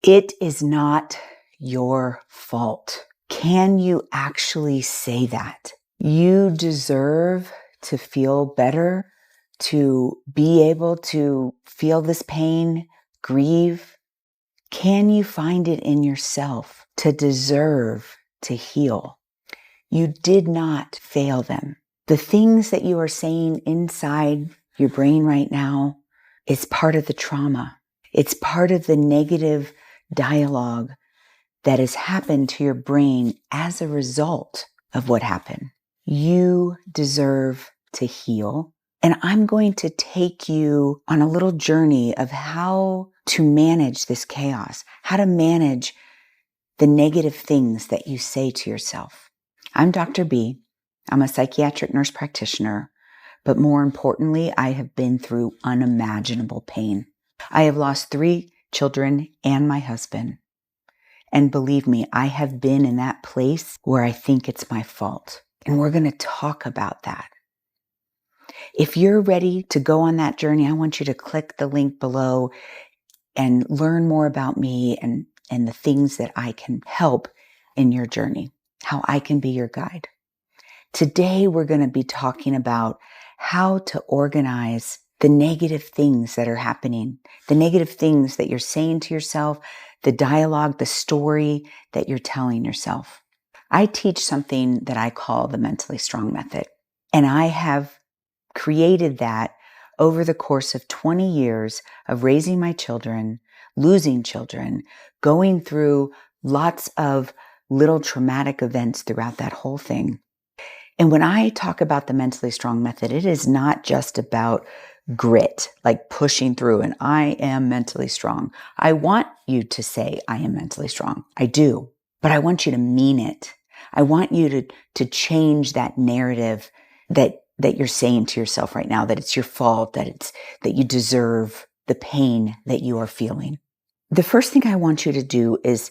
It is not your fault. Can you actually say that? You deserve to feel better, to be able to feel this pain, grieve. Can you find it in yourself to deserve to heal? You did not fail them. The things that you are saying inside your brain right now is part of the trauma. It's part of the negative dialogue that has happened to your brain as a result of what happened. You deserve to heal. And I'm going to take you on a little journey of how to manage this chaos, how to manage the negative things that you say to yourself. I'm Dr. B. I'm a psychiatric nurse practitioner, but more importantly, I have been through unimaginable pain. I have lost 3 children and my husband. And believe me, I have been in that place where I think it's my fault. And we're going to talk about that. If you're ready to go on that journey, I want you to click the link below and learn more about me and the things that I can help in your journey, how I can be your guide. Today, we're going to be talking about how to organize the negative things that are happening, the negative things that you're saying to yourself, the dialogue, the story that you're telling yourself. I teach something that I call the mentally strong method. And I have created that over the course of 20 years of raising my children, losing children, going through lots of little traumatic events throughout that whole thing. And when I talk about the mentally strong method, it is not just about grit, like pushing through and I am mentally strong. I want you to say I am mentally strong. I do, but I want you to mean it. I want you to change that narrative that you're saying to yourself right now, that it's your fault, that you deserve the pain that you are feeling. The first thing I want you to do is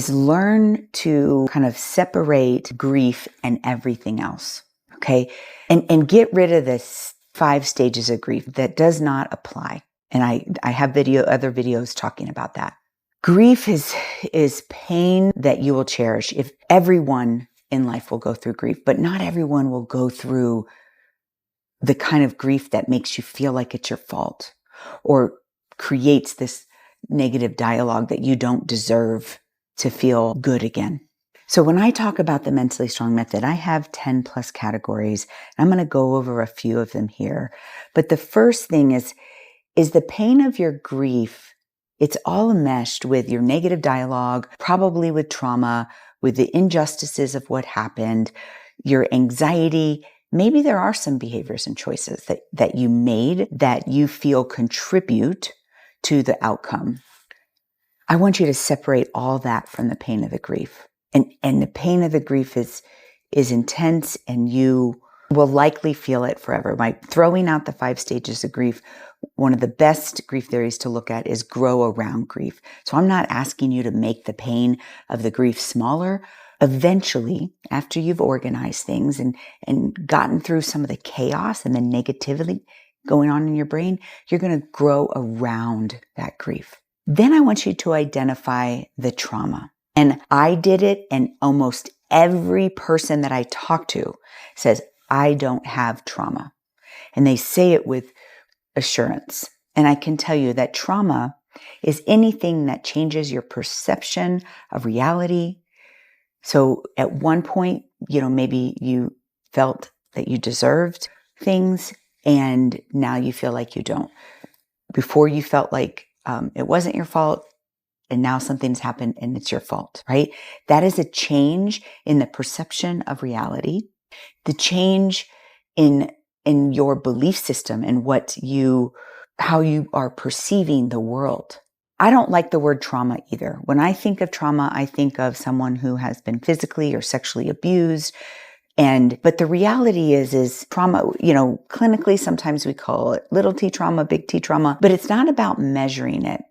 learn to kind of separate grief and everything else. Okay. And get rid of this 5 stages of grief that does not apply. And I have other videos talking about that. Grief is pain that you will cherish. If everyone in life will go through grief, but not everyone will go through the kind of grief that makes you feel like it's your fault or creates this negative dialogue that you don't deserve to feel good again. So when I talk about the mentally strong method, I have 10 plus categories. I'm going to go over a few of them here. But the first thing is the pain of your grief. It's all enmeshed with your negative dialogue, probably with trauma, with the injustices of what happened, your anxiety. Maybe there are some behaviors and choices that you made that you feel contribute to the outcome. I want you to separate all that from the pain of the grief. And the pain of the grief is intense, and you will likely feel it forever. By throwing out the 5 stages of grief, one of the best grief theories to look at is grow around grief. So I'm not asking you to make the pain of the grief smaller. Eventually, after you've organized things and gotten through some of the chaos and the negativity going on in your brain, you're going to grow around that grief. Then I want you to identify the trauma. And I did it, and almost every person that I talk to says, I don't have trauma. And they say it with assurance. And I can tell you that trauma is anything that changes your perception of reality. So at one point, maybe you felt that you deserved things, and now you feel like you don't. Before you felt like it wasn't your fault, and now something's happened and it's your fault, right? That is a change in the perception of reality, the change in your belief system and how you are perceiving the world. I don't like the word trauma either. When I think of trauma, I think of someone who has been physically or sexually abused. But the reality is trauma, clinically, sometimes we call it little t trauma, big T trauma, but it's not about measuring it.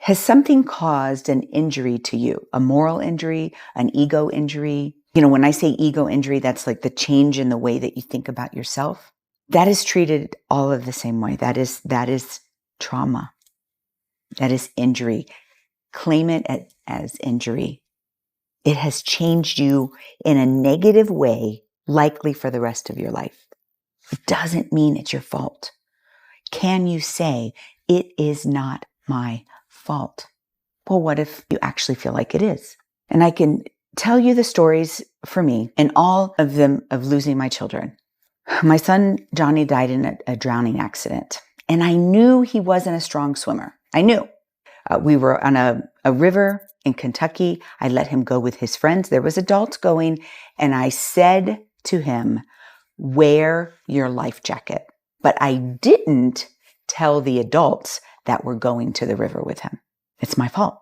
Has something caused an injury to you? A moral injury, an ego injury? When I say ego injury, that's like the change in the way that you think about yourself. That is treated all of the same way. That is trauma. That is injury. claim it as injury. It has changed you in a negative way, likely for the rest of your life. It doesn't mean it's your fault. Can you say, it is not my fault? Well, what if you actually feel like it is? And I can tell you the stories for me, and all of them of losing my children. My son, Johnny, died in a drowning accident. And I knew he wasn't a strong swimmer. I knew. We were on a river in Kentucky. I let him go with his friends. There was adults going. And I said to him, wear your life jacket. But I didn't tell the adults that were going to the river with him. It's my fault.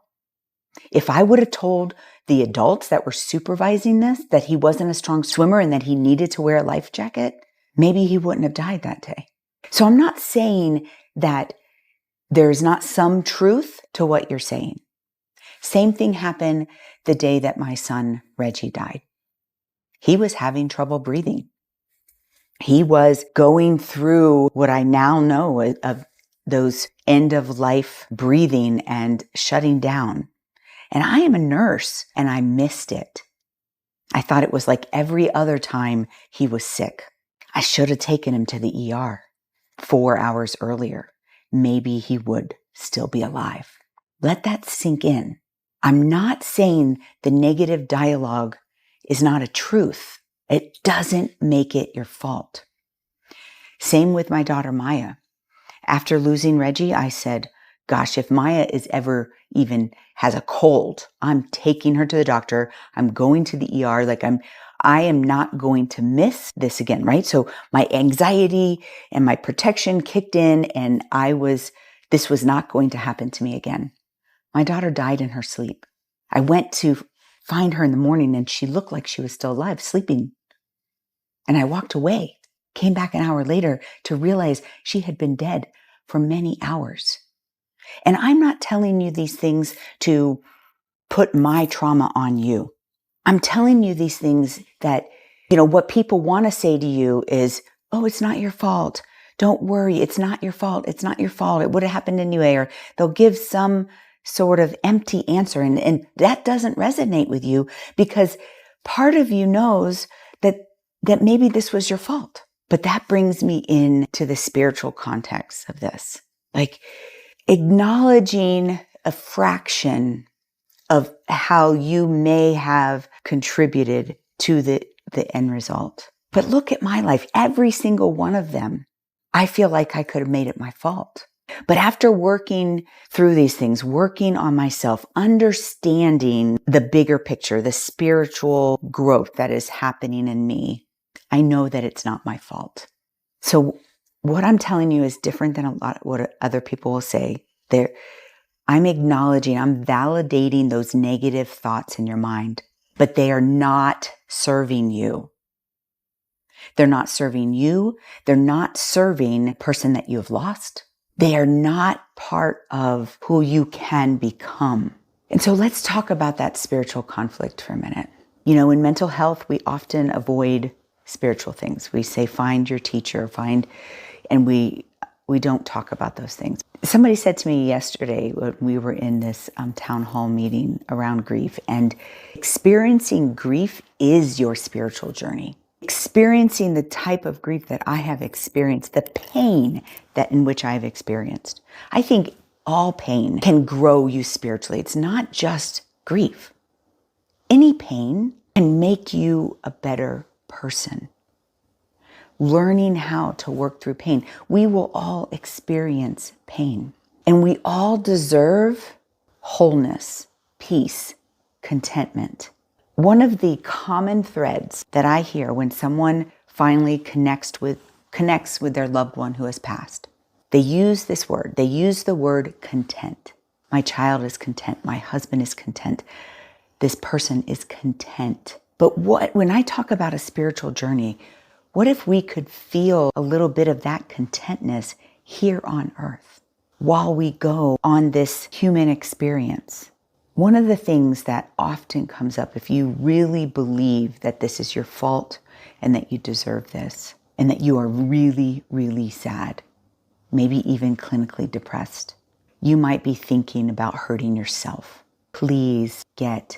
If I would have told the adults that were supervising this that he wasn't a strong swimmer and that he needed to wear a life jacket, maybe he wouldn't have died that day. So I'm not saying that there's not some truth to what you're saying. Same thing happened the day that my son Reggie died. He was having trouble breathing. He was going through what I now know of those end of life breathing and shutting down. And I am a nurse and I missed it. I thought it was like every other time he was sick. I should have taken him to the ER 4 hours earlier. Maybe he would still be alive. Let that sink in. I'm not saying the negative dialogue is not a truth. It doesn't make it your fault. Same with my daughter Maya. After losing Reggie, I said, gosh, if Maya is ever even has a cold, I'm taking her to the doctor. I'm going to the ER. I am not going to miss this again, right? So my anxiety and my protection kicked in, and this was not going to happen to me again. My daughter died in her sleep. I went to find her in the morning and she looked like she was still alive, sleeping. And I walked away, came back an hour later to realize she had been dead for many hours. And I'm not telling you these things to put my trauma on you. I'm telling you these things that, what people want to say to you is, oh, it's not your fault. Don't worry. It's not your fault. It's not your fault. It would have happened anyway. Or they'll give some sort of empty answer. And that doesn't resonate with you because part of you knows that maybe this was your fault. But that brings me into the spiritual context of this. Like acknowledging a fraction of how you may have contributed to the end result. But look at my life. Every single one of them, I feel like I could have made it my fault. But after working through these things, working on myself, understanding the bigger picture, the spiritual growth that is happening in me, I know that it's not my fault. So what I'm telling you is different than a lot of what other people will say. I'm acknowledging, I'm validating those negative thoughts in your mind, but they are not serving you. They're not serving you. They're not serving the person that you have lost. They are not part of who you can become. And so let's talk about that spiritual conflict for a minute. In mental health, we often avoid spiritual things. We say, find your teacher, and we don't talk about those things. Somebody said to me yesterday when we were in this town hall meeting around grief, and experiencing grief is your spiritual journey. Experiencing the type of grief that I have experienced, the pain in which I have experienced. I think all pain can grow you spiritually. It's not just grief. Any pain can make you a better person. Learning how to work through pain. We will all experience pain. And we all deserve wholeness, peace, contentment. One of the common threads that I hear when someone finally connects with their loved one who has passed, they use this word. They use the word content. My child is content. My husband is content. This person is content. But when I talk about a spiritual journey, what if we could feel a little bit of that contentness here on earth while we go on this human experience? One of the things that often comes up, if you really believe that this is your fault and that you deserve this, and that you are really, really sad, maybe even clinically depressed, you might be thinking about hurting yourself. Please get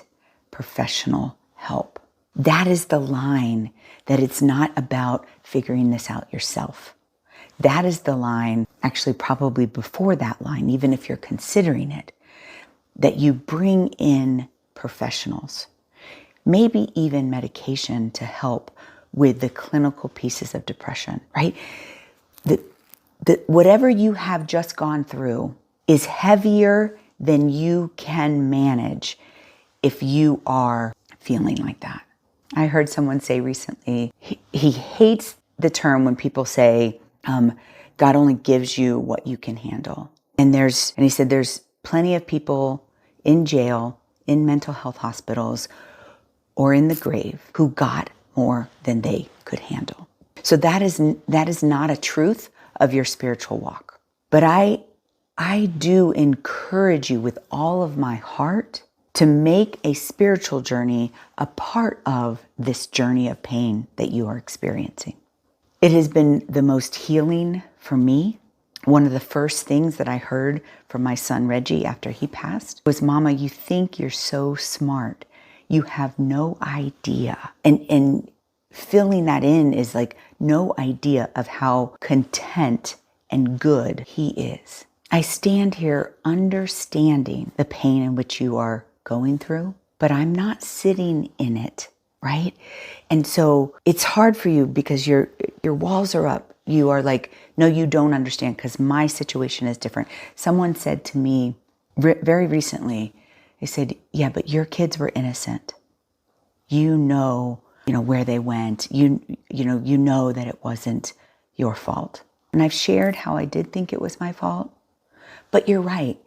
professional help. That is the line that it's not about figuring this out yourself. That is the line, actually probably before that line, even if you're considering it, that you bring in professionals, maybe even medication to help with the clinical pieces of depression, right? Whatever you have just gone through is heavier than you can manage if you are feeling like that. I heard someone say recently, he hates the term when people say, God only gives you what you can handle. And he said, there's plenty of people in jail, in mental health hospitals, or in the grave who got more than they could handle. So that is not a truth of your spiritual walk. But I do encourage you with all of my heart to make a spiritual journey a part of this journey of pain that you are experiencing. It has been the most healing for me. One of the first things that I heard from my son Reggie after he passed was, Mama, you think you're so smart. You have no idea. And filling that in is like no idea of how content and good he is. I stand here understanding the pain in which you are going through, but I'm not sitting in it, right? And so it's hard for you because your walls are up. You are like, no, you don't understand because my situation is different. Someone said to me very recently, they said, yeah, but your kids were innocent. You know where they went. You know that it wasn't your fault. And I've shared how I did think it was my fault. But you're right.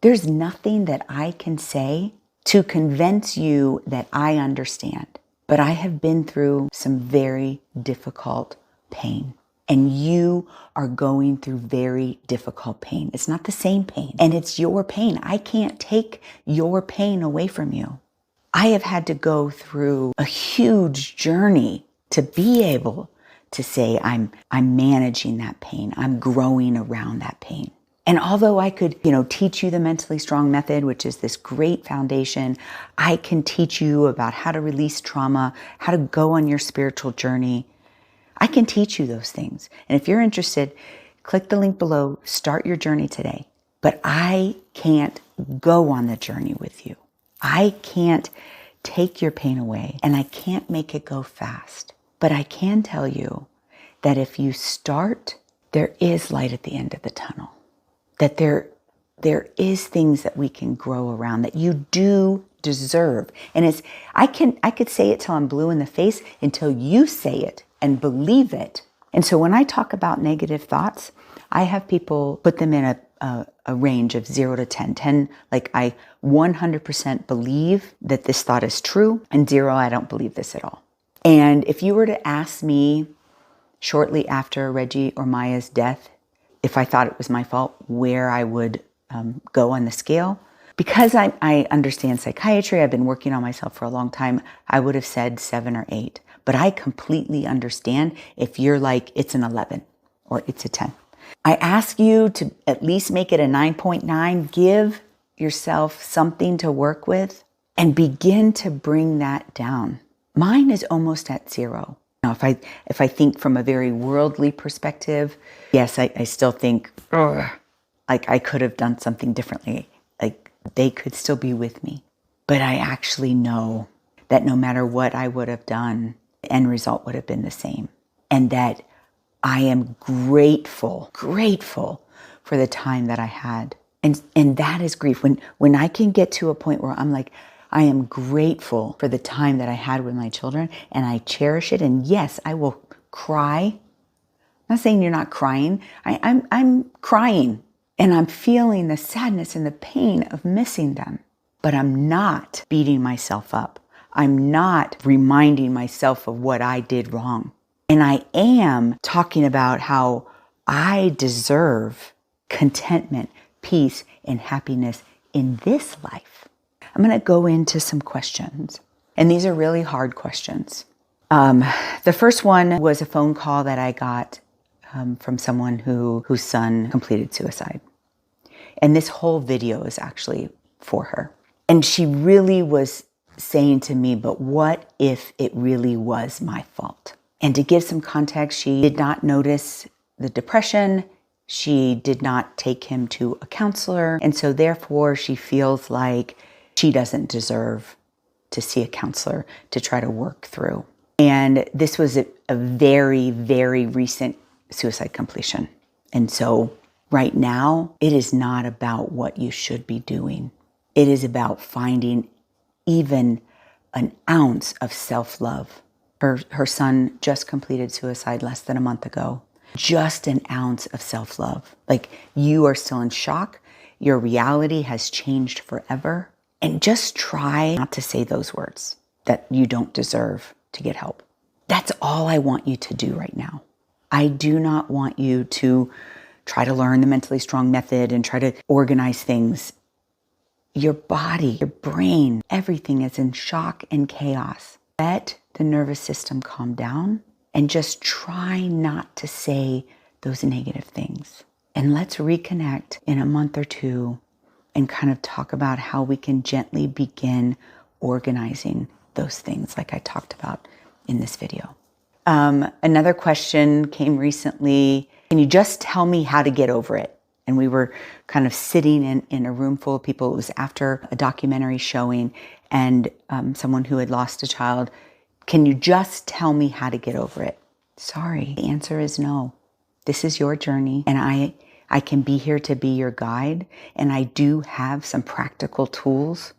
There's nothing that I can say to convince you that I understand. But I have been through some very difficult pain. And you are going through very difficult pain. It's not the same pain. And it's your pain. I can't take your pain away from you. I have had to go through a huge journey to be able to say I'm managing that pain. I'm growing around that pain. And although I could, teach you the Mentally Strong method, which is this great foundation, I can teach you about how to release trauma, how to go on your spiritual journey. I can teach you those things. And if you're interested, click the link below, start your journey today. But I can't go on the journey with you. I can't take your pain away, and I can't make it go fast. But I can tell you that if you start, there is light at the end of the tunnel. That there is things that we can grow around, that you do deserve. And I could say it till I'm blue in the face until you say it and believe it. And so when I talk about negative thoughts, I have people put them in a range of 0 to 10. 10, like I 100% believe that this thought is true, and 0, I don't believe this at all. And if you were to ask me shortly after Reggie or Maya's death, if I thought it was my fault, where I would go on the scale, because I understand psychiatry, I've been working on myself for a long time, I would have said 7 or 8. But I completely understand if you're like, it's an 11 or it's a 10. I ask you to at least make it a 9.9. Give yourself something to work with and begin to bring that down. Mine is almost at 0. Now, if I think from a very worldly perspective, yes, I still think, like I could have done something differently. Like they could still be with me. But I actually know that no matter what I would have done, the end result would have been the same. And that I am grateful for the time that I had. And that is grief. When I can get to a point where I'm like, I am grateful for the time that I had with my children and I cherish it. And yes, I will cry. I'm not saying you're not crying. I'm crying and I'm feeling the sadness and the pain of missing them. But I'm not beating myself up. I'm not reminding myself of what I did wrong. And I am talking about how I deserve contentment, peace, and happiness in this life. I'm going to go into some questions. And these are really hard questions. The first one was a phone call that I got from someone whose son completed suicide. And this whole video is actually for her. And she really was saying to me, but what if it really was my fault? And to give some context, she did not notice the depression. She did not take him to a counselor. And so therefore she feels like she doesn't deserve to see a counselor to try to work through. And this was a very, very recent suicide completion. And so right now, it is not about what you should be doing. It is about finding even an ounce of self-love. Her son just completed suicide less than a month ago. Just an ounce of self-love. Like, you are still in shock. Your reality has changed forever. And just try not to say those words, that you don't deserve to get help. That's all I want you to do right now. I do not want you to try to learn the mentally strong method and try to organize things. Your body, your brain, everything is in shock and chaos. Let the nervous system calm down and just try not to say those negative things. And let's reconnect in a month or two and kind of talk about how we can gently begin organizing those things like I talked about in this video. Another question came recently. Can you just tell me how to get over it? And we were kind of sitting in a room full of people. It was after a documentary showing, and someone who had lost a child. Can you just tell me how to get over it? Sorry, the answer is no. This is your journey, and I can be here to be your guide, and I do have some practical tools.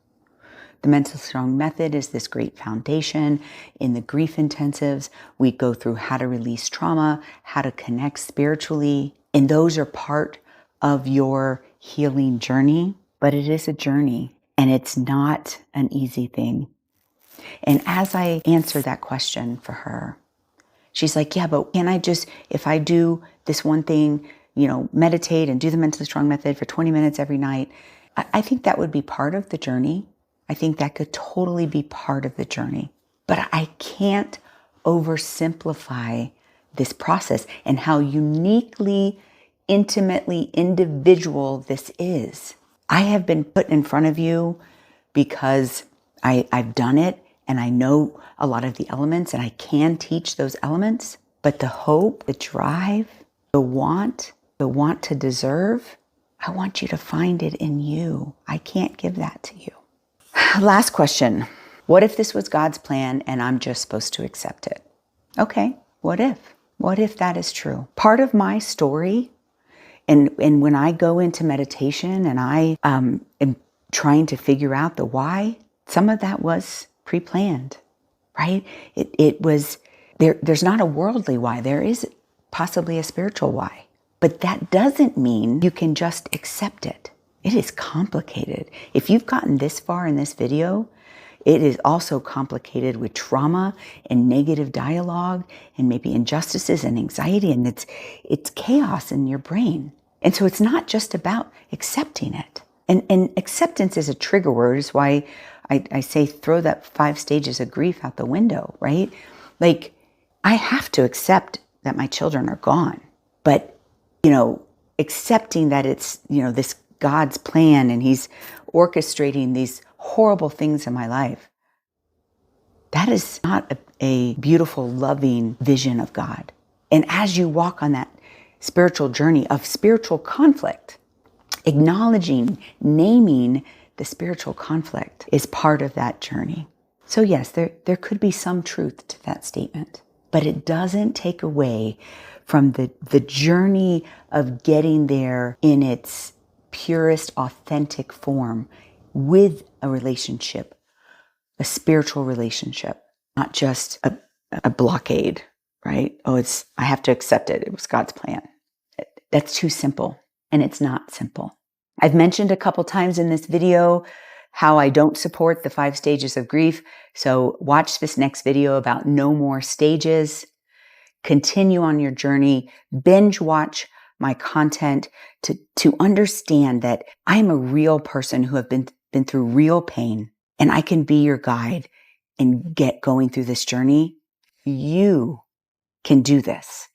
The Mentally Strong Method is this great foundation. In the grief intensives, we go through how to release trauma, how to connect spiritually, and those are part of your healing journey. But it is a journey, and it's not an easy thing. And as I answered that question for her, she's like, yeah, but can I just, if I do this one thing, meditate and do the Mentally Strong Method for 20 minutes every night, I think that would be part of the journey. I think that could totally be part of the journey. But I can't oversimplify this process and how uniquely, intimately individual this is. I have been put in front of you because I've done it and I know a lot of the elements and I can teach those elements. But the hope, the drive, the want to deserve, I want you to find it in you. I can't give that to you. Last question. What if this was God's plan and I'm just supposed to accept it? Okay, what if? What if that is true? Part of my story, and when I go into meditation and I am trying to figure out the why, some of that was pre-planned, right? It was, there's not a worldly why. There is possibly a spiritual why. But that doesn't mean you can just accept it. It is complicated. If you've gotten this far in this video, it is also complicated with trauma and negative dialogue and maybe injustices and anxiety, and it's chaos in your brain. And so it's not just about accepting it. And acceptance is a trigger word. Is why I say throw that 5 stages of grief out the window, right? Like, I have to accept that my children are gone. But, accepting that it's, this God's plan and He's orchestrating these horrible things in my life, that is not a beautiful, loving vision of God. And as you walk on that spiritual journey of spiritual conflict, acknowledging, naming the spiritual conflict is part of that journey. So yes, there could be some truth to that statement, but it doesn't take away from the journey of getting there in its purest, authentic form with a relationship, a spiritual relationship, not just a blockade, right? I have to accept it. It was God's plan. That's too simple, and it's not simple. I've mentioned a couple times in this video how I don't support the 5 stages of grief. So watch this next video about no more stages. Continue on your journey, binge watch my content to understand that I'm a real person who have been through real pain, and I can be your guide and get going through this journey. You can do this.